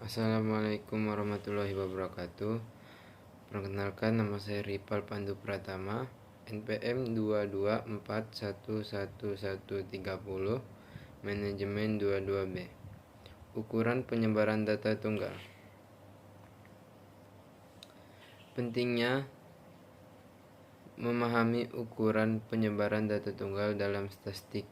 Assalamualaikum warahmatullahi wabarakatuh. Perkenalkan, nama saya Ripal Pandu Pratama, NPM 224111130, Manajemen 22B. Ukuran penyebaran data tunggal. Pentingnya memahami ukuran penyebaran data tunggal dalam statistik.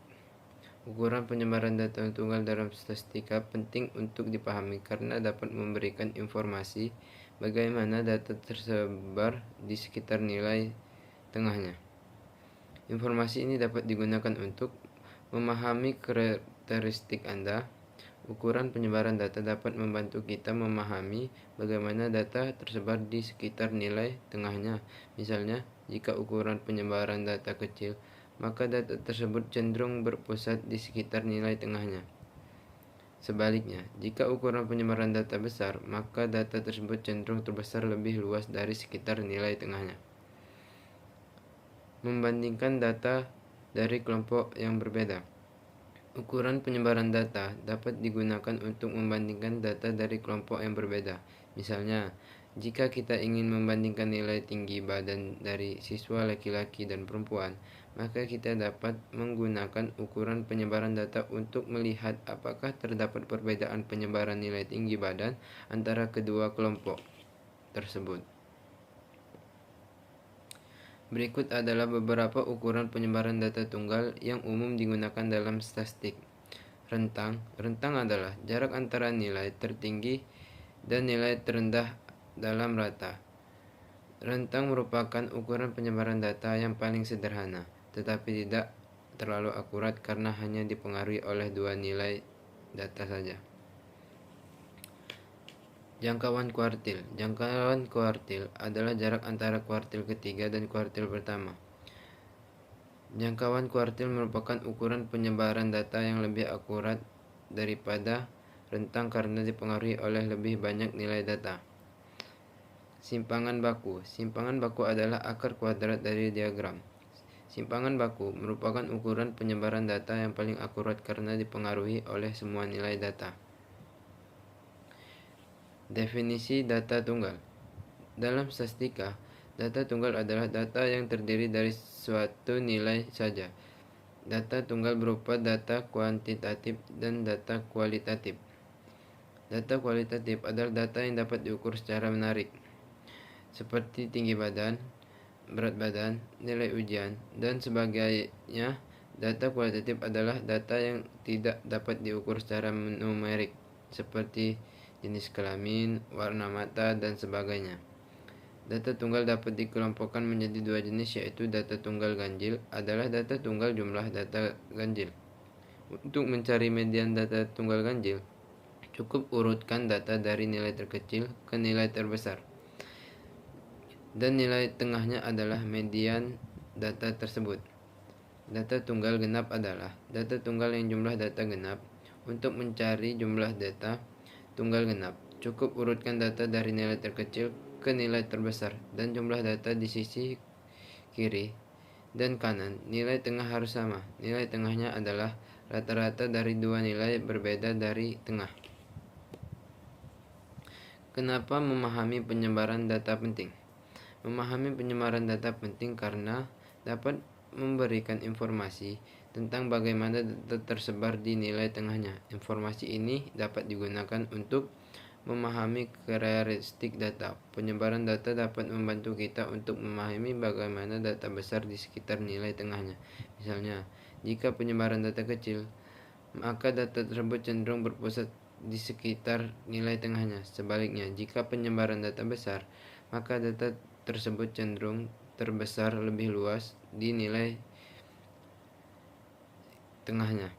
Ukuran penyebaran data tunggal dalam statistika penting untuk dipahami karena dapat memberikan informasi bagaimana data tersebar di sekitar nilai tengahnya. Informasi ini dapat digunakan untuk memahami karakteristik Anda. Ukuran penyebaran data dapat membantu kita memahami bagaimana data tersebar di sekitar nilai tengahnya. Misalnya, jika ukuran penyebaran data kecil, maka data tersebut cenderung berpusat di sekitar nilai tengahnya. Sebaliknya, jika ukuran penyebaran data besar, maka data tersebut cenderung terbesar lebih luas dari sekitar nilai tengahnya. Membandingkan data dari kelompok yang berbeda. Ukuran penyebaran data dapat digunakan untuk membandingkan data dari kelompok yang berbeda. Misalnya, jika kita ingin membandingkan nilai tinggi badan dari siswa laki-laki dan perempuan, maka kita dapat menggunakan ukuran penyebaran data untuk melihat apakah terdapat perbedaan penyebaran nilai tinggi badan antara kedua kelompok tersebut. Berikut adalah beberapa ukuran penyebaran data tunggal yang umum digunakan dalam statistik. Rentang adalah jarak antara nilai tertinggi dan nilai terendah dalam rata. Rentang merupakan ukuran penyebaran data yang paling sederhana, tetapi tidak terlalu akurat karena hanya dipengaruhi oleh dua nilai data saja. Jangkauan kuartil. Jangkauan kuartil adalah jarak antara kuartil ketiga dan kuartil pertama. Jangkauan kuartil merupakan ukuran penyebaran data yang lebih akurat daripada rentang karena dipengaruhi oleh lebih banyak nilai data. Simpangan baku. Simpangan baku adalah akar kuadrat dari diagram. Simpangan baku merupakan ukuran penyebaran data yang paling akurat karena dipengaruhi oleh semua nilai data. Definisi data tunggal. Dalam statistika, data tunggal adalah data yang terdiri dari suatu nilai saja. Data tunggal berupa data kuantitatif dan data kualitatif. Data kualitatif adalah data yang dapat diukur secara menarik, seperti tinggi badan, berat badan, nilai ujian, dan sebagainya. Data kualitatif adalah data yang tidak dapat diukur secara numerik, seperti jenis kelamin, warna mata, dan sebagainya. Data tunggal dapat dikelompokkan menjadi dua jenis, yaitu data tunggal ganjil adalah data tunggal jumlah data ganjil. Untuk mencari median data tunggal ganjil, cukup urutkan data dari nilai terkecil ke nilai terbesar, dan nilai tengahnya adalah median data tersebut. Data tunggal genap adalah data tunggal yang jumlah data genap. Untuk mencari jumlah data tunggal genap, cukup urutkan data dari nilai terkecil ke nilai terbesar, dan jumlah data di sisi kiri dan kanan. Nilai tengah harus sama. Nilai tengahnya adalah rata-rata dari dua nilai berbeda dari tengah. Kenapa memahami penyebaran data penting? Memahami penyebaran data penting karena dapat memberikan informasi tentang bagaimana data tersebar di nilai tengahnya. Informasi ini dapat digunakan untuk memahami karakteristik data. Penyebaran data dapat membantu kita untuk memahami bagaimana data besar di sekitar nilai tengahnya. Misalnya, jika penyebaran data kecil, maka data tersebut cenderung berpusat di sekitar nilai tengahnya. Sebaliknya, jika penyebaran data besar, maka data tersebut cenderung terbesar lebih luas di nilai tengahnya.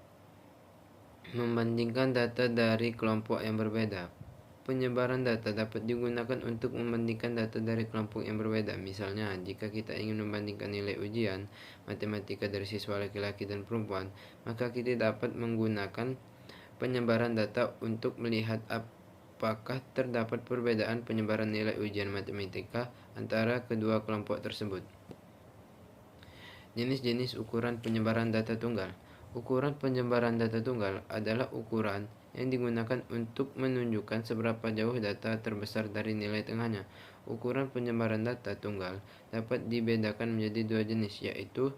Membandingkan data dari kelompok yang berbeda. Penyebaran data dapat digunakan untuk membandingkan data dari kelompok yang berbeda. Misalnya, jika kita ingin membandingkan nilai ujian matematika dari siswa laki-laki dan perempuan, maka kita dapat menggunakan penyebaran data untuk melihat apakah terdapat perbedaan penyebaran nilai ujian matematika antara kedua kelompok tersebut. Jenis-jenis ukuran penyebaran data tunggal. Ukuran penyebaran data tunggal adalah ukuran yang digunakan untuk menunjukkan seberapa jauh data terbesar dari nilai tengahnya. Ukuran penyebaran data tunggal dapat dibedakan menjadi dua jenis, yaitu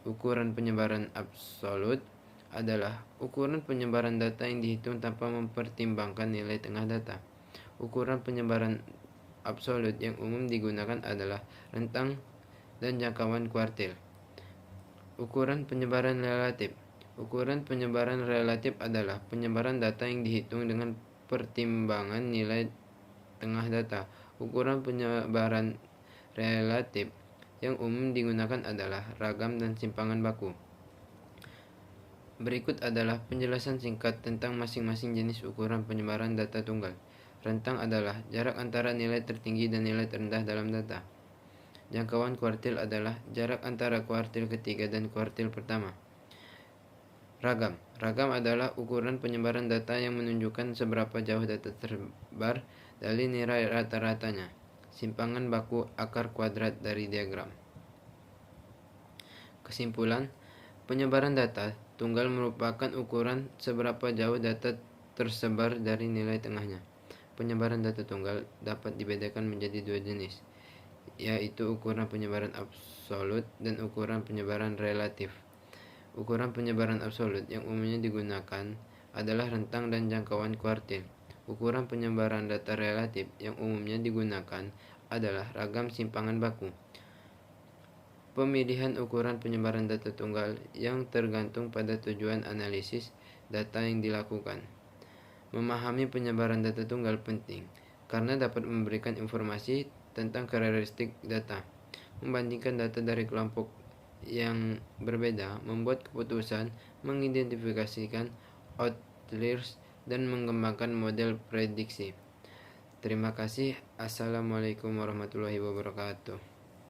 ukuran penyebaran absolut adalah ukuran penyebaran data yang dihitung tanpa mempertimbangkan nilai tengah data. Ukuran penyebaran absolut yang umum digunakan adalah rentang dan jangkauan kuartil. Ukuran penyebaran relatif. Ukuran penyebaran relatif adalah penyebaran data yang dihitung dengan pertimbangan nilai tengah data. Ukuran penyebaran relatif yang umum digunakan adalah ragam dan simpangan baku. Berikut adalah penjelasan singkat tentang masing-masing jenis ukuran penyebaran data tunggal. Rentang adalah jarak antara nilai tertinggi dan nilai terendah dalam data. Jangkauan kuartil adalah jarak antara kuartil ketiga dan kuartil pertama. Ragam. Ragam adalah ukuran penyebaran data yang menunjukkan seberapa jauh data tersebar dari nilai rata-ratanya. Simpangan baku akar kuadrat dari diagram. Kesimpulan, penyebaran data tunggal merupakan ukuran seberapa jauh data tersebar dari nilai tengahnya. Penyebaran data tunggal dapat dibedakan menjadi dua jenis, yaitu ukuran penyebaran absolut dan ukuran penyebaran relatif. Ukuran penyebaran absolut yang umumnya digunakan adalah rentang dan jangkauan kuartil. Ukuran penyebaran data relatif yang umumnya digunakan adalah ragam simpangan baku. Pemilihan ukuran penyebaran data tunggal yang tergantung pada tujuan analisis data yang dilakukan. Memahami penyebaran data tunggal penting karena dapat memberikan informasi tentang karakteristik data. Membandingkan data dari kelompok yang berbeda, membuat keputusan, mengidentifikasikan outliers, dan mengembangkan model prediksi. Terima kasih. Assalamualaikum warahmatullahi wabarakatuh.